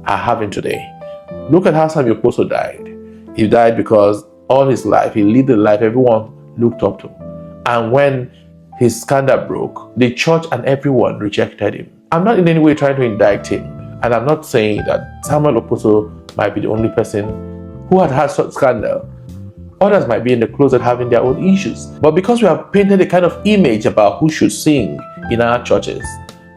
are having today. Look at how Samuel Oposo died. He died because all his life he lived the life everyone looked up to. And when his scandal broke, the church and everyone rejected him. I'm not in any way trying to indict him, and I'm not saying that Samuel Oposo might be the only person who had such scandal. Others might be in the closet having their own issues. But because we have painted a kind of image about who should sing in our churches,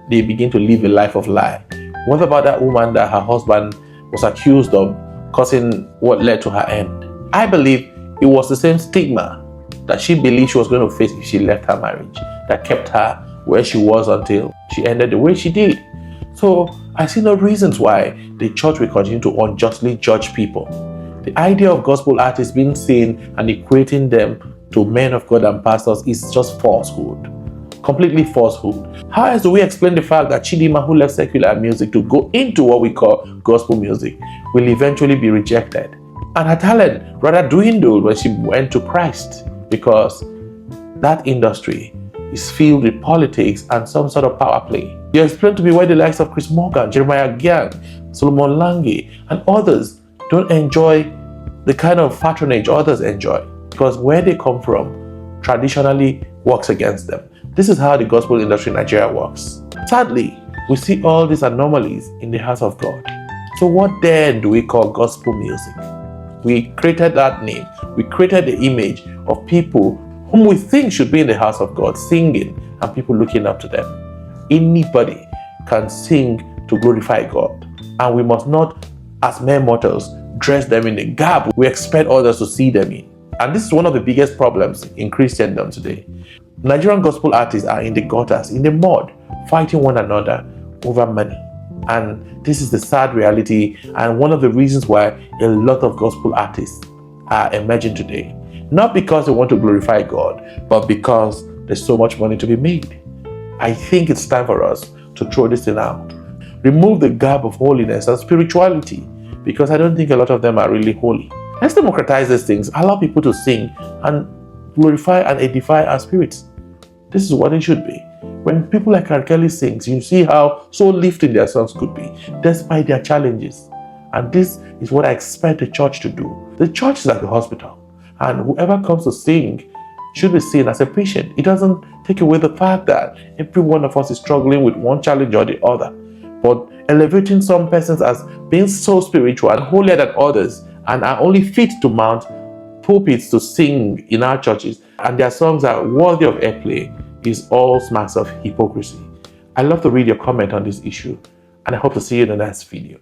they begin to live a life of lie. What about that woman that her husband was accused of causing what led to her end? I believe it was the same stigma that she believed she was going to face if she left her marriage that kept her where she was until she ended the way she did. So I see no reasons why the church will continue to unjustly judge people. The idea of gospel artists being seen and equating them to men of God and pastors is just falsehood. Completely falsehood. How else do we explain the fact that Chidima, who left secular music to go into what we call gospel music, will eventually be rejected? And her talent rather dwindled when she went to Christ, because that industry is filled with politics and some sort of power play. You explain to me why the likes of Chris Morgan, Jeremiah Gyan, Solomon Lange, and others don't enjoy the kind of patronage others enjoy, because where they come from traditionally works against them. This is how the gospel industry in Nigeria works. Sadly, we see all these anomalies in the house of God. So what then do we call gospel music? We created that name. We created the image of people whom we think should be in the house of God singing and people looking up to them. Anybody can sing to glorify God, and we must not, as mere mortals, dress them in the garb we expect others to see them in. And this is one of the biggest problems in Christendom today. Nigerian gospel artists are in the gutters, in the mud, fighting one another over money. And this is the sad reality, and one of the reasons why a lot of gospel artists are emerging today. Not because they want to glorify God, but because there's so much money to be made. I think it's time for us to throw this thing out. Remove the garb of holiness and spirituality, because I don't think a lot of them are really holy. Let's democratize these things, allow people to sing and glorify and edify our spirits. This is what it should be. When people like R. Kelly sings, you see how so lifting their songs could be, despite their challenges. And this is what I expect the church to do. The church is like a hospital, and whoever comes to sing should be seen as a patient. It doesn't take away the fact that every one of us is struggling with one challenge or the other. But elevating some persons as being so spiritual and holier than others, and are only fit to mount pulpits to sing in our churches, and their songs are worthy of airplay, is all marks of hypocrisy. I love to read your comment on this issue, and I hope to see you in the next video.